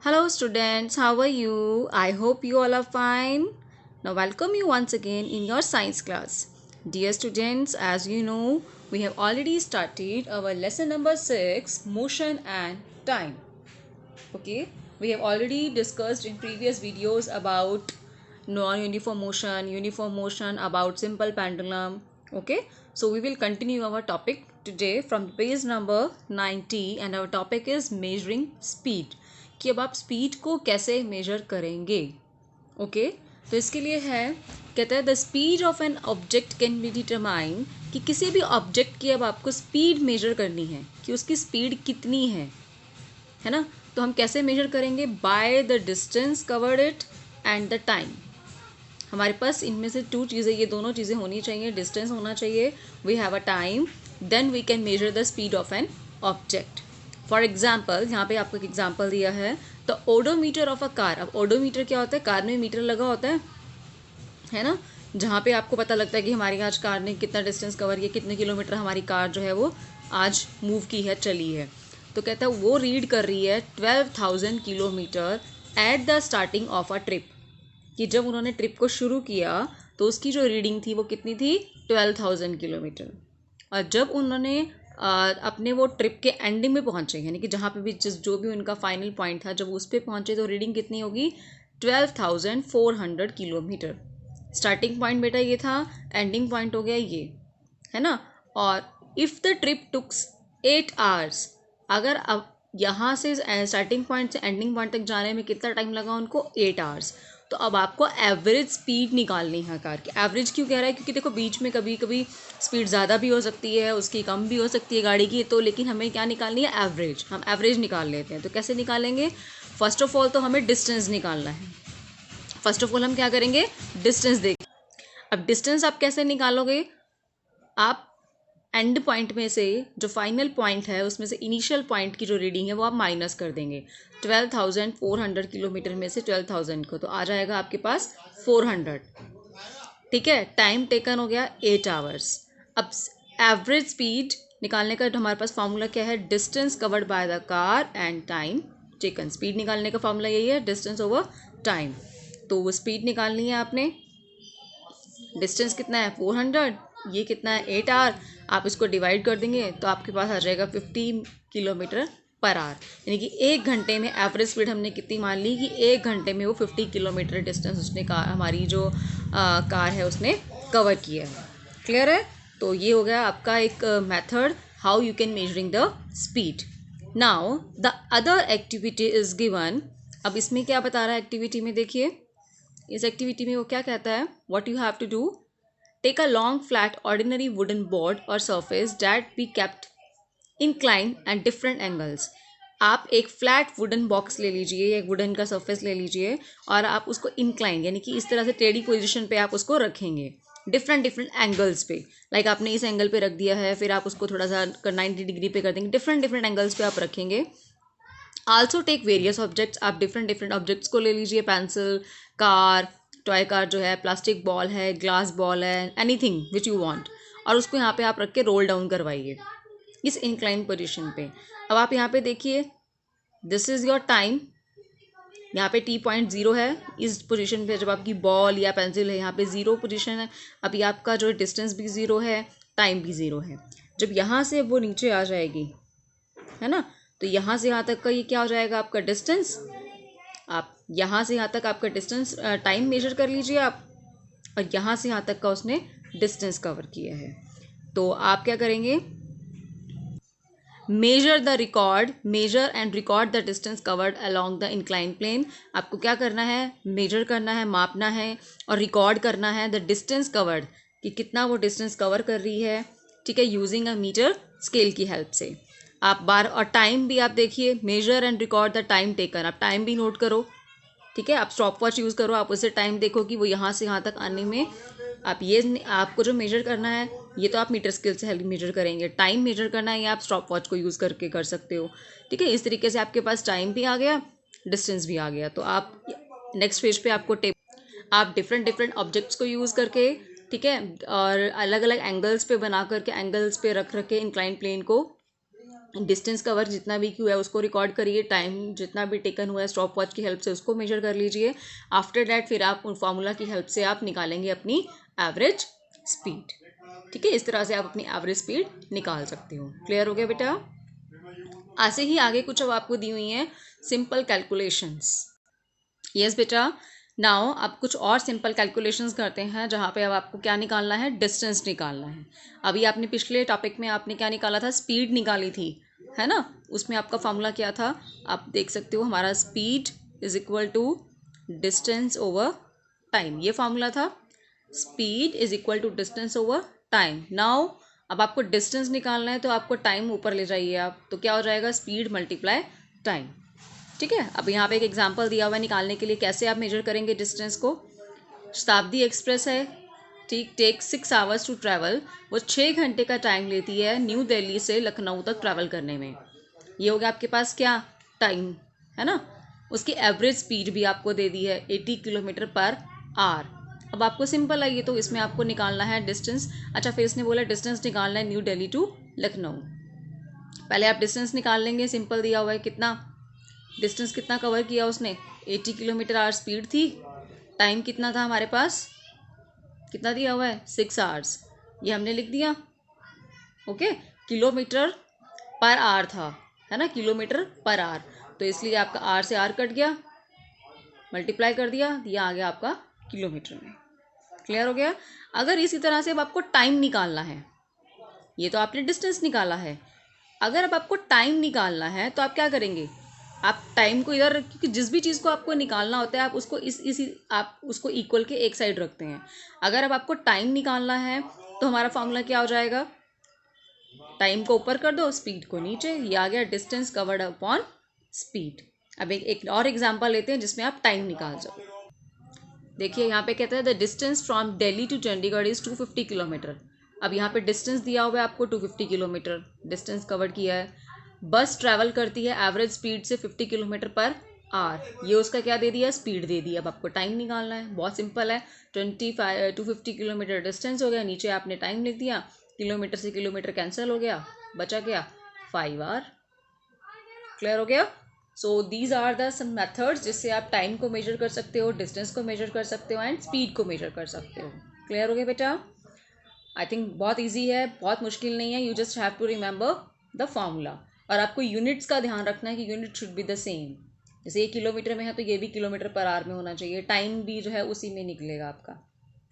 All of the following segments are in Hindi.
Hello students, how are you? I hope you all are fine. Now welcome you once again in your science class. Dear students, as you know, we have already started our lesson number 6, motion and time. Okay, we have already discussed in previous videos about uniform motion, about simple pendulum. Okay, so we will continue our topic today from page number 90 and our topic is measuring speed. कि अब आप स्पीड को कैसे मेजर करेंगे. ओके तो इसके लिए है, कहता है the speed of an object can be determine, कि किसी भी ऑब्जेक्ट की अब आपको स्पीड मेजर करनी है कि उसकी स्पीड कितनी है ना. तो हम कैसे मेजर करेंगे? By the distance covered it and the time. हमारे पास इनमें से टू चीज़ें, ये दोनों चीज़ें होनी चाहिए. डिस्टेंस होना चाहिए, we have a time, then we can measure the speed of an object. For example, यहाँ पे आपको एक एग्जाम्पल दिया है, the odometer of a car. अब ओडोमीटर क्या होता है? कार में मीटर लगा होता है ना, जहाँ पे आपको पता लगता है कि हमारी आज कार ने कितना डिस्टेंस कवर किया, कितने किलोमीटर हमारी कार जो है वो आज मूव की है, चली है. तो कहता है वो रीड कर रही है 12,000 kilometre at the starting of a trip. कि जब उन्होंने ट्रिप को शुरू किया तो उसकी जो रीडिंग थी वो कितनी थी? 12,000 किलोमीटर. और जब उन्होंने अपने वो ट्रिप के एंडिंग में पहुंचे, यानी कि जहाँ पे भी जो भी उनका फाइनल पॉइंट था, जब उस पर पहुंचे तो रीडिंग कितनी होगी? 12,400 किलोमीटर. स्टार्टिंग पॉइंट बेटा ये था, एंडिंग पॉइंट हो गया ये, है ना. और if the trip takes 8 hours, अगर अब यहाँ से स्टार्टिंग पॉइंट से एंडिंग पॉइंट तक जाने में कितना टाइम लगा उनको? 8 आवर्स. तो अब आपको एवरेज स्पीड निकालनी है कार की. एवरेज क्यों कह रहा है? क्योंकि देखो बीच में कभी कभी स्पीड ज़्यादा भी हो सकती है, उसकी कम भी हो सकती है गाड़ी की, तो लेकिन हमें क्या निकालनी है? एवरेज. हम एवरेज निकाल लेते हैं. तो कैसे निकालेंगे? फर्स्ट ऑफ ऑल तो हमें डिस्टेंस निकालना है. फर्स्ट ऑफ ऑल हम क्या करेंगे? डिस्टेंस देखें. अब डिस्टेंस आप कैसे निकालोगे? आप एंड पॉइंट में से जो फाइनल पॉइंट है उसमें से इनिशियल पॉइंट की जो रीडिंग है वो आप माइनस कर देंगे. 12,400 किलोमीटर में से 12,000 को, तो आ जाएगा आपके पास 400. ठीक है. टाइम टेकन हो गया 8 आवर्स. अब एवरेज स्पीड निकालने का हमारे पास फार्मूला क्या है? Distance covered by the car and time taken. Speed निकालने का फार्मूला यही है, डिस्टेंस ओवर टाइम. तो वो स्पीड निकालनी है आपने. डिस्टेंस कितना है? 400. ये कितना है? 8 आवर. आप इसको डिवाइड कर देंगे तो आपके पास आ जाएगा 50 किलोमीटर पर आवर. यानी कि 1 घंटे में एवरेज स्पीड हमने कितनी मान ली कि 1 घंटे में वो 50 किलोमीटर डिस्टेंस उसने हमारी जो कार है उसने कवर किया है. क्लियर है? तो ये हो गया आपका एक method how you can measuring the speed. Now the other activity is given. अब इसमें क्या बता रहा है एक्टिविटी में? देखिए इस एक्टिविटी में वो क्या कहता है, what you have to do, take a long flat ordinary wooden board और surface that be kept incline at different angles. आप एक फ्लैट वुडन बॉक्स ले लीजिए, एक वुडन का सरफेस ले लीजिए और आप उसको इंक्लाइन यानी कि इस तरह से टेढ़ी पोजीशन पे आप उसको रखेंगे डिफरेंट एंगल्स पे. लाइक आपने इस एंगल पे रख दिया है, फिर आप उसको थोड़ा सा 90 डिग्री पे कर देंगे. डिफरेंट एंगल्स पे आप रखेंगे. Also take various objects. आप डिफरेंट ऑब्जेक्ट्स को ले लीजिए, पेंसिल, कार, टॉय कार जो है, प्लास्टिक बॉल है, ग्लास बॉल है, एनीथिंग विच यू वांट, और उसको यहाँ पे आप रख के रोल डाउन करवाइए इस इंक्लाइन पोजीशन पे. अब आप यहाँ पे देखिए, दिस इज़ योर टाइम. यहाँ पे T.0 है इस पोजीशन पे. जब आपकी बॉल या पेंसिल है यहाँ पे 0 पोजीशन है. अभी आपका जो डिस्टेंस भी 0 है, टाइम भी 0 है. जब यहाँ से वो नीचे आ जाएगी, है ना, तो यहाँ से यहाँ तक का ये क्या हो जाएगा? आपका डिस्टेंस. आप यहाँ से यहाँ तक आपका डिस्टेंस टाइम मेजर कर लीजिए आप, और यहाँ से यहाँ तक का उसने डिस्टेंस कवर किया है. तो आप क्या करेंगे? Measure and record the distance covered along the incline plane. आपको क्या करना है? मेजर करना है, मापना है और रिकॉर्ड करना है द डिस्टेंस कवर्ड, कि कितना वो डिस्टेंस कवर कर रही है. ठीक है, यूजिंग अ मीटर स्केल की हेल्प से. आप बार और टाइम भी आप देखिए, measure and record the time taken. आप टाइम भी नोट करो. ठीक है, आप स्टॉप वॉच यूज़ करो, आप उससे टाइम देखो कि वो यहाँ से यहाँ तक आने में आप ये आपको जो मेजर करना है ये तो आप मीटर स्केल से हेल्प मेजर करेंगे. टाइम मेजर करना है ये आप स्टॉप वॉच को यूज़ करके कर सकते हो. ठीक है, इस तरीके से आपके पास टाइम भी आ गया, डिस्टेंस भी आ गया. तो आप नेक्स्ट पेज पे आपको आप डिफरेंट ऑब्जेक्ट्स को यूज़ करके, ठीक है, और अलग अलग एंगल्स पे बना करके, एंगल्स पे रख के इंक्लाइन प्लेन को डिस्टेंस कवर जितना भी हुआ है उसको रिकॉर्ड करिए, टाइम जितना भी टेकन हुआ है स्टॉप वॉच की हेल्प से उसको मेजर कर लीजिए। आफ्टर दैट फिर आप उन फार्मूला की हेल्प से आप निकालेंगे अपनी एवरेज स्पीड। ठीक है, इस तरह से आप अपनी एवरेज स्पीड निकाल सकते हो। क्लियर हो गया बेटा? ऐसे ही आगे कुछ अब आपको दी हुई हैं सिंपल कैलकुलेशंस। यस बेटा, नाउ अब कुछ और सिंपल कैलकुलेशंस करते हैं जहाँ पे अब आपको क्या निकालना है, डिस्टेंस निकालना है। अभी आपने पिछले टॉपिक में आपने क्या निकाला था, स्पीड निकाली थी, है ना। उसमें आपका फॉर्मूला क्या था, आप देख सकते हो, हमारा speed is equal to distance over time, ये फॉर्मूला था। Speed is equal to distance over time. Now अब आपको डिस्टेंस निकालना है तो आपको टाइम ऊपर ले जाइए आप, तो क्या हो जाएगा, स्पीड मल्टीप्लाई टाइम। ठीक है, अब यहाँ पे एक एग्जांपल दिया हुआ है निकालने के लिए कैसे आप मेजर करेंगे डिस्टेंस को। शताब्दी एक्सप्रेस है, ठीक, टेक 6 आवर्स टू ट्रैवल, वो 6 घंटे का टाइम लेती है न्यू दिल्ली से लखनऊ तक ट्रैवल करने में। ये हो गया आपके पास क्या, टाइम, है ना। उसकी एवरेज स्पीड भी आपको दे दी है 80 किलोमीटर पर आवर। अब आपको सिंपल है ये, तो इसमें आपको निकालना है डिस्टेंस। अच्छा, फिर इसने बोला डिस्टेंस निकालना है न्यू दिल्ली टू लखनऊ। पहले आप डिस्टेंस निकाल लेंगे, सिंपल दिया हुआ है कितना, डिस्टेंस कितना कवर किया उसने, 80 किलोमीटर आवर स्पीड थी, टाइम कितना था हमारे पास, कितना दिया हुआ है, 6 आवर्स, ये हमने लिख दिया। ओके, किलोमीटर पर आवर था, है ना, किलोमीटर पर आवर, तो इसलिए आपका आर से आर कट गया, मल्टीप्लाई कर दिया, ये आ गया आपका किलोमीटर में। क्लियर हो गया? अगर इसी तरह से अब आपको टाइम निकालना है, ये तो आपने डिस्टेंस निकाला है, अगर अब आपको टाइम निकालना है तो आप क्या करेंगे, आप टाइम को इधर, क्योंकि जिस भी चीज़ को आपको निकालना होता है आप उसको इसी आप उसको इक्वल के एक साइड रखते हैं। अगर अब आपको टाइम निकालना है तो हमारा फॉर्मूला क्या हो जाएगा, टाइम को ऊपर कर दो, स्पीड को नीचे, ये आ गया डिस्टेंस कवर्ड अपॉन स्पीड। अब एक और एग्जांपल लेते हैं जिसमें आप टाइम निकाल जाओ। देखिए यहाँ पे कहता है the distance from Delhi to Chandigarh is 250 kilometre. अब यहाँ पे डिस्टेंस दिया हुआ है आपको 250 किलोमीटर डिस्टेंस कवर किया है। बस ट्रैवल करती है एवरेज स्पीड से 50 किलोमीटर पर आवर, ये उसका क्या दे दिया, स्पीड दे दी। अब आपको टाइम निकालना है, बहुत सिंपल है, 250 किलोमीटर डिस्टेंस हो गया, नीचे आपने टाइम लिख दिया, किलोमीटर से किलोमीटर कैंसिल हो गया, बचा क्या, 5 आवर। क्लियर हो गया? So these are the some methods जिससे आप टाइम को मेजर कर सकते हो, डिस्टेंस को मेजर कर सकते हो एंड स्पीड को मेजर कर सकते हो। क्लियर हो गया बेटा? आई थिंक बहुत ईजी है, बहुत मुश्किल नहीं है, you just have to remember the formula. और आपको यूनिट्स का ध्यान रखना है कि unit should be the same, जैसे ये किलोमीटर में है तो ये भी किलोमीटर पर आवर में होना चाहिए, टाइम भी जो है उसी में निकलेगा आपका।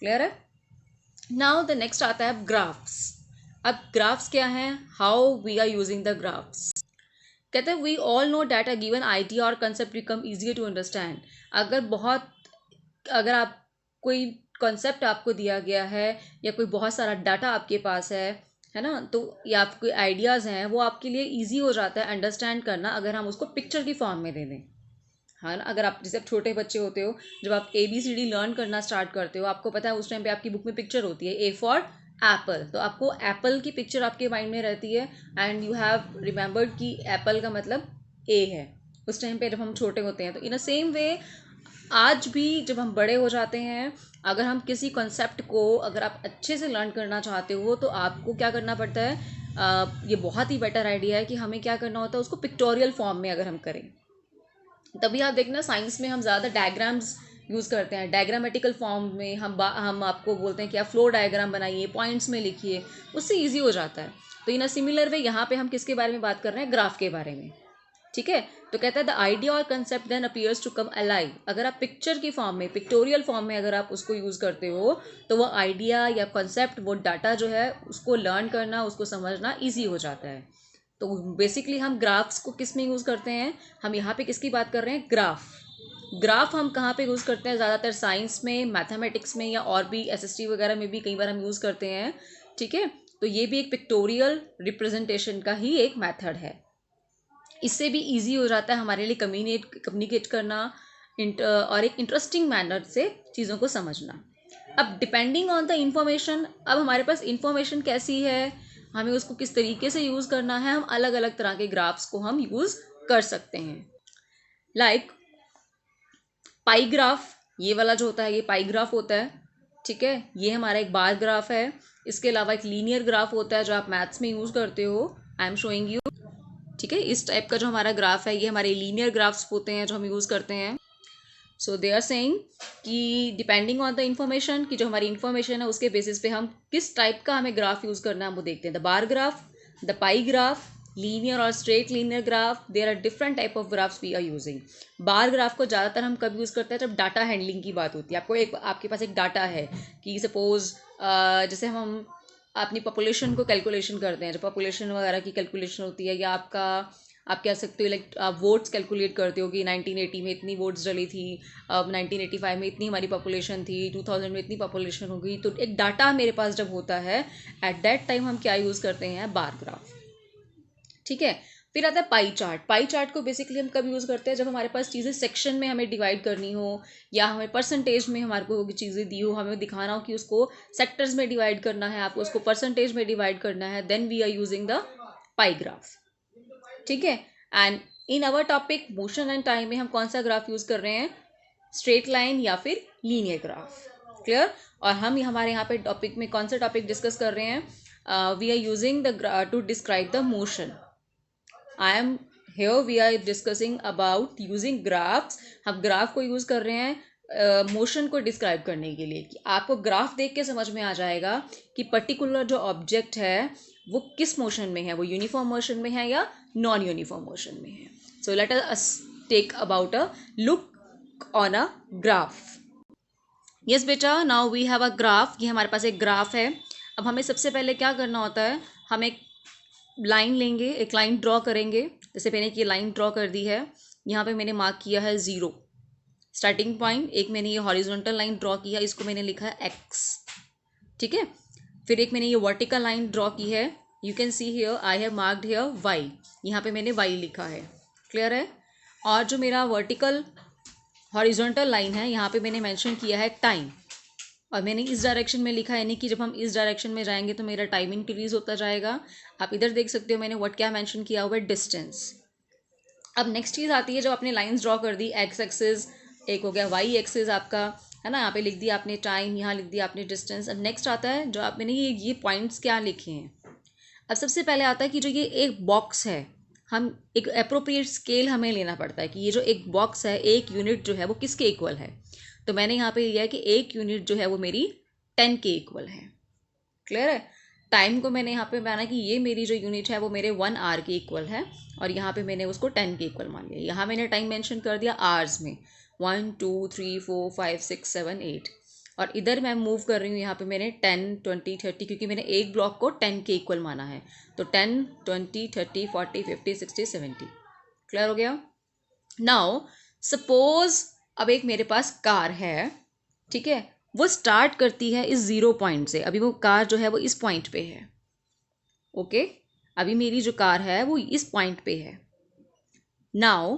क्लियर है? नाउ द नेक्स्ट आता है ग्राफ्स। अब ग्राफ्स क्या हैं, how we are using the graphs. कहते हैं we all know that a given idea और concept become easier to understand. अगर आप कोई कॉन्सेप्ट आपको दिया गया है या कोई बहुत सारा डाटा आपके पास है ना, तो या आप कोई आइडियाज़ हैं वो आपके लिए इजी हो जाता है अंडरस्टैंड करना अगर हम उसको पिक्चर की फॉर्म में दे दें। हाँ ना, अगर आप जैसे आप छोटे बच्चे होते हो, जब आप ABCD लर्न करना स्टार्ट करते हो, आपको पता है उस टाइम पे आपकी बुक में पिक्चर होती है, A फॉर एप्पल, तो आपको एप्पल की पिक्चर आपके माइंड में रहती है एंड यू हैव रिमेंबर्ड कि एप्पल का मतलब A है उस टाइम पे जब हम छोटे होते हैं। तो इन अ सेम वे आज भी जब हम बड़े हो जाते हैं, अगर हम किसी कॉन्सेप्ट को अगर आप अच्छे से लर्न करना चाहते हो तो आपको क्या करना पड़ता है, ये बहुत ही बेटर आइडिया है कि हमें क्या करना होता है, उसको पिक्टोरियल फॉर्म में अगर हम करें, तभी आप देखना साइंस में हम ज़्यादा डायग्राम्स यूज़ करते हैं, डायग्रामेटिकल फॉर्म में हम आपको बोलते हैं कि आप फ्लो डायग्राम बनाइए, पॉइंट्स में लिखिए, उससे इजी हो जाता है। तो इन अ सिमिलर वे यहाँ पे हम किसके बारे में बात कर रहे हैं, ग्राफ के बारे में। ठीक है, तो कहता है द आइडिया और concept then appears to come alive. अगर आप पिक्चर की फॉर्म में, पिक्टोरियल फॉर्म में अगर आप उसको यूज़ करते हो तो वो आइडिया या कंसेप्ट, वो डाटा जो है उसको लर्न करना, उसको समझना ईजी हो जाता है। तो बेसिकली हम ग्राफ्स को किस में यूज़ करते हैं, हम यहाँ पे किसकी बात कर रहे हैं, ग्राफ। ग्राफ हम कहाँ पे यूज़ करते हैं, ज़्यादातर साइंस में, मैथमेटिक्स में, या और भी SST वगैरह में भी कई बार हम यूज़ करते हैं। ठीक है, तो ये भी एक पिक्टोरियल रिप्रेजेंटेशन का ही एक मेथड है। इससे भी इजी हो जाता है हमारे लिए कम्युनिकेट करना और एक इंटरेस्टिंग मैनर से चीज़ों को समझना। अब डिपेंडिंग ऑन द इंफॉर्मेशन, अब हमारे पास इंफॉर्मेशन कैसी है, हमें उसको किस तरीके से यूज़ करना है, हम अलग अलग तरह के ग्राफ्स को हम यूज़ कर सकते हैं। लाइक पाई ग्राफ, ये वाला जो होता है ये पाई ग्राफ होता है। ठीक है, ये हमारा एक बार ग्राफ है। इसके अलावा एक लीनियर ग्राफ होता है जो आप मैथ्स में यूज़ करते हो, आई एम शोइंग यू। ठीक है, इस टाइप का जो हमारा ग्राफ है ये हमारे लीनियर ग्राफ्स होते हैं जो हम यूज़ करते हैं. सो दे आर सेइंग कि डिपेंडिंग ऑन द इन्फॉर्मेशन, कि जो हमारी इन्फॉर्मेशन है उसके बेसिस पे हम किस टाइप का हमें ग्राफ यूज़ करना है वो देखते हैं. The bar graph, the pie graph, linear और straight linear graph, there are different type of graphs we are using. Bar graph को ज़्यादातर हम कब यूज़ करते हैं जब डाटा हैंडलिंग की बात होती है. आपके पास एक डाटा है कि सपोज जैसे हम अपनी पॉपुलेशन को कैलकुलेशन करते हैं, जब पॉपुलेशन वगैरह की कैलकुलेशन होती है, या आप कह सकते हो लाइक आप वोट्स कैलकुलेट करते हो कि 1980 में इतनी वोट्स डली थी, अब 1985 में इतनी हमारी पॉपुलेशन थी, 2000 में इतनी पॉपुलेशन हो गई. तो एक डाटा मेरे पास जब होता है एट दैट टाइम हम क्या यूज़ करते हैं, बार ग्राफ. ठीक है. फिर आता है पाई चार्ट. पाई चार्ट को बेसिकली हम कब यूज़ करते हैं जब हमारे पास चीज़ें सेक्शन में हमें डिवाइड करनी हो, या हमें परसेंटेज में हमारे को चीज़ें दी हो, हमें दिखाना हो कि उसको सेक्टर्स में डिवाइड करना है, आपको उसको परसेंटेज में डिवाइड करना है, then we are using the pie graph. ठीक है. And in our topic motion and time में हम कौन सा ग्राफ यूज़ कर रहे हैं, स्ट्रेट लाइन या फिर लीनियर ग्राफ. क्लियर. और हम हमारे यहाँ पे टॉपिक में कौन सा टॉपिक डिस्कस कर रहे हैं, we are using the to describe the motion. I am here we are discussing about using graphs. हम ग्राफ को यूज़ कर रहे हैं मोशन को डिस्क्राइब करने के लिए, कि आपको ग्राफ देख के समझ में आ जाएगा कि पर्टिकुलर जो ऑब्जेक्ट है वो किस मोशन में है, वो यूनिफॉर्म मोशन में है या नॉन यूनिफॉर्म मोशन में है. So let us take about a look on a graph. Yes बेटा, now we have a graph. ये हमारे पास एक ग्राफ है. अब हमें सबसे पहले क्या करना होता है, हम एक लाइन लेंगे, एक लाइन ड्रॉ करेंगे. जैसे मैंने ये लाइन ड्रॉ कर दी है, यहाँ पे मैंने मार्क किया है 0 स्टार्टिंग पॉइंट. एक मैंने ये हॉरिजॉन्टल लाइन ड्रॉ किया, इसको मैंने लिखा है x. ठीक है. फिर एक मैंने ये वर्टिकल लाइन ड्रॉ की है, you can see here I have marked here y. यहाँ पे मैंने y लिखा है. क्लियर है. और जो मेरा वर्टिकल हॉरिजॉन्टल लाइन है, यहाँ पे मैंने मेंशन किया है टाइम, और मैंने इस डायरेक्शन में लिखा है, यानी कि जब हम इस डायरेक्शन में जाएंगे तो मेरा टाइम इंक्रीज होता जाएगा. आप इधर देख सकते हो मैंने व्हाट क्या मेंशन किया हुआ है, डिस्टेंस. अब नेक्स्ट चीज़ आती है, जब आपने लाइंस ड्रॉ कर दी, एक्स एक्सिस एक हो गया, वाई एक्सिस आपका है ना, यहाँ पे लिख दिया आपने टाइम, यहाँ लिख दिया आपने डिस्टेंस. अब नेक्स्ट आता है जो मैंने ये पॉइंट्स क्या लिखे हैं. अब सबसे पहले आता है कि जो ये एक बॉक्स है, हम एक अप्रोप्रिएट स्केल हमें लेना पड़ता है कि ये जो एक बॉक्स है, एक यूनिट जो है वो किसके इक्वल है. तो मैंने यहाँ पे लिया है कि एक यूनिट जो है वो मेरी 10 के इक्वल है. क्लियर है. टाइम को मैंने यहाँ पे माना कि ये मेरी जो यूनिट है वो मेरे 1 आवर के इक्वल है, और यहाँ पे मैंने उसको 10 के इक्वल मान लिया. यहाँ मैंने टाइम मेंशन कर दिया आवर्स में, 1 2 3 4 5 6 7 8. और इधर मैं मूव कर रही हूँ, यहाँ पे मैंने 10 20 30, क्योंकि मैंने एक ब्लॉक को 10 के इक्वल माना है. तो 10 20 30 40 50 60 70. क्लियर हो गया. नाउ सपोज अब एक मेरे पास कार है. ठीक है. वो स्टार्ट करती है इस 0 पॉइंट से. अभी वो कार जो है वो इस पॉइंट पे है. ओके. अभी मेरी जो कार है वो इस पॉइंट पे है. नाउ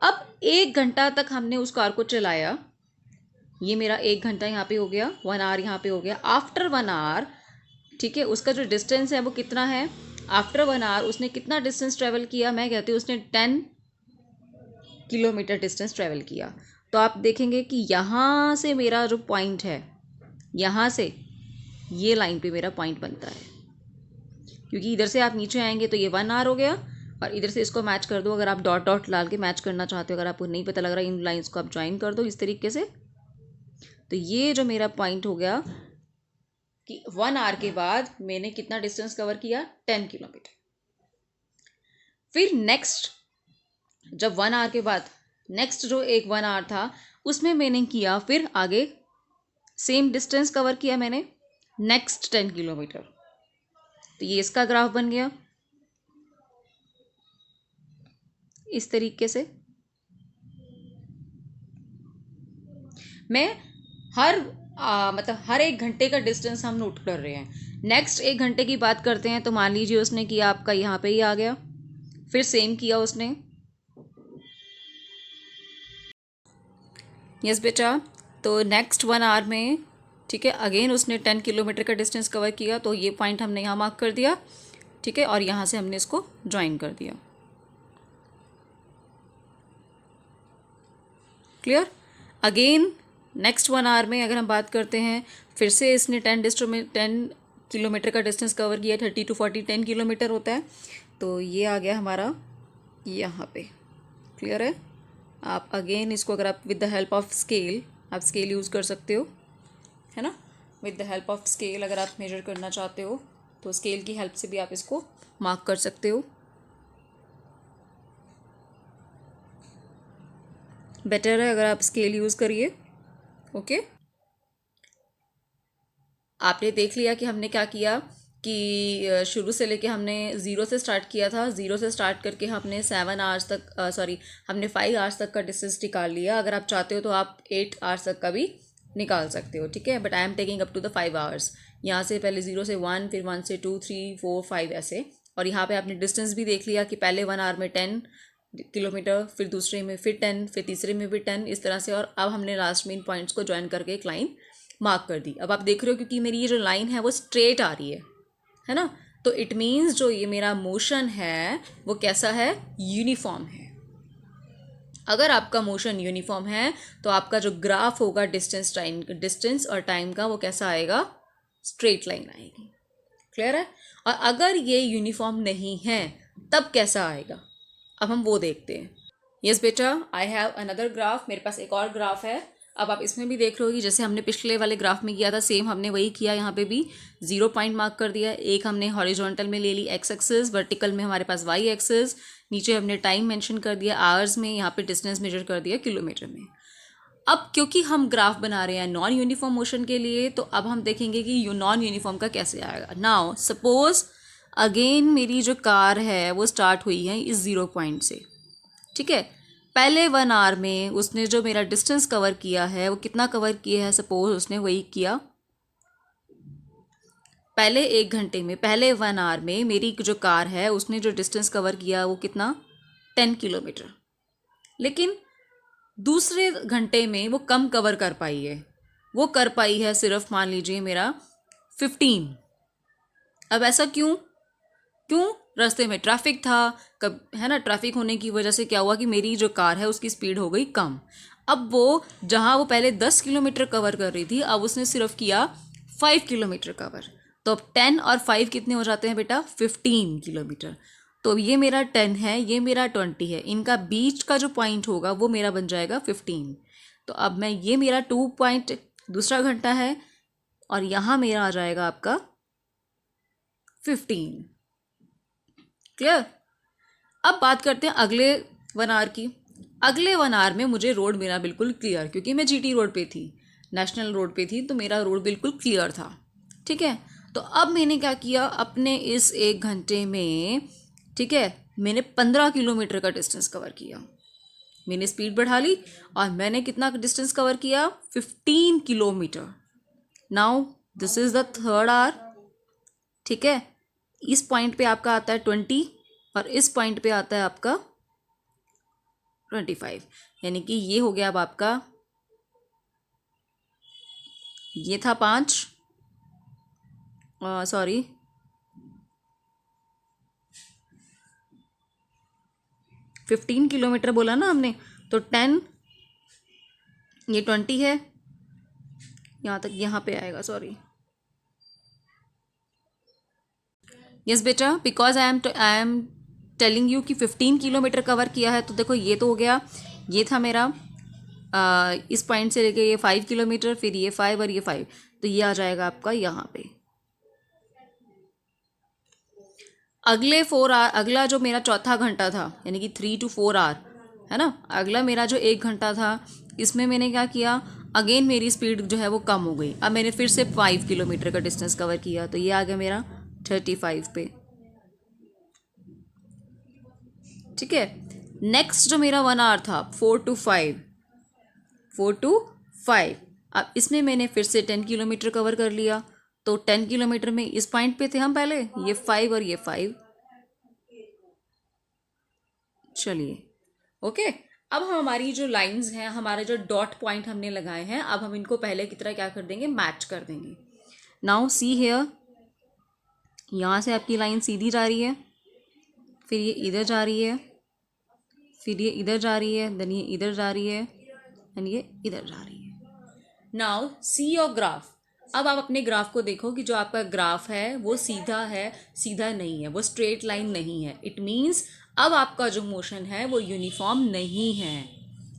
अब 1 घंटा तक हमने उस कार को चलाया. ये मेरा 1 घंटा यहाँ पे हो गया, 1 आवर यहाँ पे हो गया. आफ्टर 1 आवर, ठीक है, उसका जो डिस्टेंस है वो कितना है. आफ्टर 1 आवर उसने कितना डिस्टेंस ट्रेवल किया, मैं कहती हूँ उसने 10 किलोमीटर डिस्टेंस ट्रेवल किया. तो आप देखेंगे कि यहाँ से मेरा जो पॉइंट है, यहाँ से ये लाइन पे मेरा पॉइंट बनता है, क्योंकि इधर से आप नीचे आएंगे तो ये 1 आवर हो गया, और इधर से इसको मैच कर दो. अगर आप डॉट डॉट डाल के मैच करना चाहते हो, अगर आपको नहीं पता लग रहा इन लाइंस को आप ज्वाइन कर दो इस तरीके से. तो ये जो मेरा पॉइंट हो गया कि 1 आवर के बाद मैंने कितना डिस्टेंस कवर किया, 10 किलोमीटर. फिर नेक्स्ट जब 1 आवर के बाद नेक्स्ट जो एक 1 आवर था उसमें मैंने किया, फिर आगे सेम डिस्टेंस कवर किया मैंने, नेक्स्ट 10 किलोमीटर. तो ये इसका ग्राफ बन गया इस तरीके से. मैं मतलब हर 1 घंटे का डिस्टेंस हम नोट कर रहे हैं. नेक्स्ट 1 घंटे की बात करते हैं, तो मान लीजिए उसने किया आपका यहाँ पे ही आ गया, फिर सेम किया उसने. यस बेटा. तो नेक्स्ट 1 आवर में, ठीक है, अगेन उसने 10 किलोमीटर का डिस्टेंस कवर किया. तो ये पॉइंट हमने यहाँ मार्क कर दिया. ठीक है. और यहाँ से हमने इसको ज्वाइन कर दिया. क्लियर. अगेन नेक्स्ट 1 आवर में अगर हम बात करते हैं, फिर से इसने 10 किलोमीटर का डिस्टेंस कवर किया. 30 to 40 10 किलोमीटर होता है. तो ये आ गया हमारा यहाँ पे। क्लियर है? आप अगेन इसको अगर आप with the help of scale, आप स्केल यूज़ कर सकते हो, है ना। With the help of scale अगर आप मेजर करना चाहते हो तो स्केल की हेल्प से भी आप इसको मार्क कर सकते हो। बेटर है अगर आप स्केल यूज़ करिए। ओके, आपने देख लिया कि हमने क्या किया कि शुरू से लेके हमने ज़ीरो से स्टार्ट किया था। ज़ीरो से स्टार्ट करके हमने 7 आवर्स तक हमने 5 आवर्स तक का डिस्टेंस निकाल लिया। अगर आप चाहते हो तो आप 8 आवर्स तक का भी निकाल सकते हो, ठीक है। But I am taking up to the 5 hours. यहाँ से पहले 0 से 1, फिर 1 से 2, 3, 4, 5 ऐसे। और यहाँ पे आपने डिस्टेंस भी देख लिया कि पहले 1 आवर में 10 किलोमीटर, फिर दूसरे में फिर 10, फिर तीसरे में भी 10, इस तरह से। और अब हमने लास्ट में इन पॉइंट्स को ज्वाइन करके एक लाइन मार्क कर दी। अब आप देख रहे हो क्योंकि मेरी ये जो लाइन है वो स्ट्रेट आ रही है ना। तो इट मीन्स जो ये मेरा मोशन है वो कैसा है, यूनिफॉर्म है। अगर आपका मोशन यूनिफॉर्म है तो आपका जो ग्राफ होगा डिस्टेंस और टाइम का, वो कैसा आएगा, स्ट्रेट लाइन आएगी। क्लियर है? और अगर ये यूनिफॉर्म नहीं है तब कैसा आएगा, अब हम वो देखते हैं। यस बेटा, आई हैव अनदर ग्राफ। मेरे पास एक और ग्राफ है। अब आप इसमें भी देख रहे हो कि जैसे हमने पिछले वाले ग्राफ में किया था, सेम हमने वही किया। यहाँ पे भी 0 पॉइंट मार्क कर दिया। एक हमने हॉरिजॉन्टल में ले ली एक्स एक्सिस, वर्टिकल में हमारे पास वाई एक्सिस, नीचे हमने टाइम मेंशन कर दिया आवर्स में, यहाँ पे डिस्टेंस मेजर कर दिया किलोमीटर में। अब क्योंकि हम ग्राफ बना रहे हैं नॉन यूनिफॉर्म मोशन के लिए, तो अब हम देखेंगे कि नॉन यूनिफॉर्म का कैसे आएगा। नाउ सपोज अगेन मेरी जो कार है वो स्टार्ट हुई है इस 0 पॉइंट से, ठीक है। पहले 1 आवर में उसने जो मेरा डिस्टेंस कवर किया है वो कितना कवर किया है, सपोज उसने वही किया। पहले 1 घंटे में, पहले 1 आवर में मेरी जो कार है उसने जो डिस्टेंस कवर किया वो कितना, 10 किलोमीटर। लेकिन दूसरे घंटे में वो कम कवर कर पाई है, वो कर पाई है सिर्फ मान लीजिए मेरा 15। अब ऐसा क्यों? रास्ते में ट्रैफिक था, कब, है ना। ट्रैफिक होने की वजह से क्या हुआ कि मेरी जो कार है उसकी स्पीड हो गई कम। अब वो जहाँ वो पहले 10 किलोमीटर कवर कर रही थी, अब उसने सिर्फ किया 5 किलोमीटर कवर। तो अब 10 और 5 कितने हो जाते हैं बेटा, 15 किलोमीटर। तो ये मेरा 10 है, ये मेरा 20 है, इनका बीच का जो पॉइंट होगा वो मेरा बन जाएगा 15। तो अब मैं, ये मेरा 2 पॉइंट दूसरा घंटा है और यहाँ मेरा आ जाएगा आपका 15। क्लियर? अब बात करते हैं अगले 1 आवर की। अगले 1 आवर में मुझे रोड मेरा बिल्कुल क्लियर, क्योंकि मैं जीटी रोड पे थी, नेशनल रोड पे थी, तो मेरा रोड बिल्कुल क्लियर था, ठीक है। तो अब मैंने क्या किया, अपने इस 1 घंटे में, ठीक है, मैंने 15 किलोमीटर का डिस्टेंस कवर किया। मैंने स्पीड बढ़ा ली और मैंने कितना डिस्टेंस कवर किया, 15 kilometre. Now this is the 3rd hour, ठीक है। इस पॉइंट पे आपका आता है 20 और इस पॉइंट पे आता है आपका 25, यानी कि ये हो गया अब आपका, ये था 5, सॉरी 15 किलोमीटर बोला ना हमने, तो 10, ये 20 है, यहाँ तक, यहाँ पे आएगा, सॉरी। यस बेटा, because I am telling you कि 15 किलोमीटर कवर किया है। तो देखो ये तो हो गया, ये था मेरा इस पॉइंट से लेके ये 5 किलोमीटर, फिर ये 5 और ये 5, तो ये आ जाएगा आपका यहाँ पे। अगले 4 आवर, अगला जो मेरा चौथा घंटा था, यानी कि 3 to 4 आवर, है ना। अगला मेरा जो 1 घंटा था, इसमें मैंने क्या किया, अगेन मेरी स्पीड जो है वो कम हो गई। अब मैंने फिर से 5 किलोमीटर का डिस्टेंस कवर किया, तो ये आ गया मेरा 35 पे, ठीक है। नेक्स्ट जो मेरा 1 आवर था, 4 to 5, अब इसमें मैंने फिर से 10 किलोमीटर कवर कर लिया। तो 10 किलोमीटर में इस पॉइंट पे थे हम पहले, ये 5 और ये 5, चलिए ओके। अब हमारी जो लाइंस हैं, हमारे जो डॉट पॉइंट हमने लगाए हैं, अब हम इनको पहले की तरह क्या कर देंगे, मैच कर देंगे। नाउ सी हियर, यहाँ से आपकी लाइन सीधी जा रही है, फिर ये इधर जा रही है, फिर ये इधर जा रही है, देन ये इधर जा रही है, एंड ये इधर जा रही है। Now see your graph. अब आप अपने ग्राफ को देखो कि जो आपका ग्राफ है वो सीधा है, सीधा नहीं है, वो स्ट्रेट लाइन नहीं है। इट मीन्स अब आपका जो मोशन है वो यूनिफॉर्म नहीं है।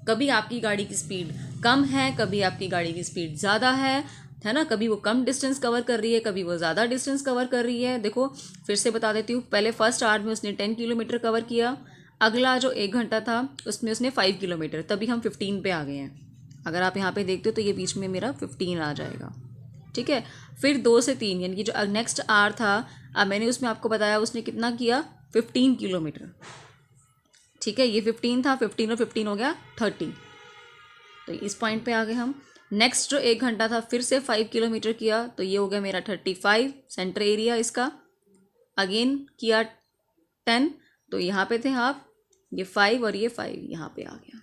कभी आपकी गाड़ी की स्पीड कम है, कभी आपकी गाड़ी की स्पीड ज़्यादा है ना। कभी वो कम डिस्टेंस कवर कर रही है, कभी वो ज़्यादा डिस्टेंस कवर कर रही है। देखो फिर से बता देती हूँ, पहले फर्स्ट आवर में उसने 10 किलोमीटर कवर किया, अगला जो 1 घंटा था उसमें उसने 5 किलोमीटर, तभी हम 15 पे आ गए हैं। अगर आप यहाँ पे देखते हो तो ये बीच में मेरा 15 आ जाएगा, ठीक है। फिर 2 से 3 यानी कि जो नेक्स्ट आर था, अब मैंने उसमें आपको बताया उसने कितना किया, 15 किलोमीटर, ठीक है। ये 15 था, 15 और 15 हो गया 30, तो इस पॉइंट पे आ गए हम। नेक्स्ट जो 1 घंटा था फिर से 5 किलोमीटर किया, तो ये हो गया मेरा 35 सेंटर एरिया इसका। अगेन किया 10, तो यहाँ पे थे आप, ये 5 और ये 5 यहाँ पे आ गया।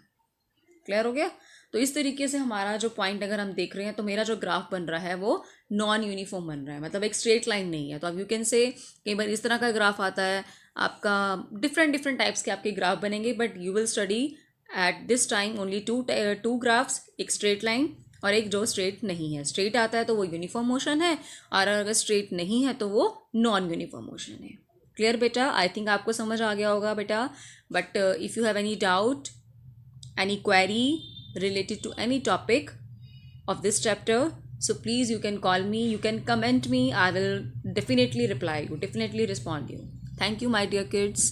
क्लियर हो गया। तो इस तरीके से हमारा जो पॉइंट अगर हम देख रहे हैं तो मेरा जो ग्राफ बन रहा है वो नॉन यूनिफॉर्म बन रहा है, मतलब एक स्ट्रेट लाइन नहीं है। तो अब यू कैन से कई बार इस तरह का ग्राफ आता है आपका, डिफरेंट डिफरेंट टाइप्स के आपके ग्राफ बनेंगे, but you will study at this time only two graphs, एक स्ट्रेट लाइन और एक जो स्ट्रेट नहीं है। स्ट्रेट आता है तो वो यूनिफॉर्म मोशन है, और अगर स्ट्रेट नहीं है तो वो नॉन यूनिफॉर्म मोशन है। क्लियर बेटा, आई थिंक आपको समझ आ गया होगा बेटा। But if you have any doubt, any query related to any topic of this chapter, so please you can call me, you can comment me, I will definitely reply you, definitely respond you. Thank you my dear kids.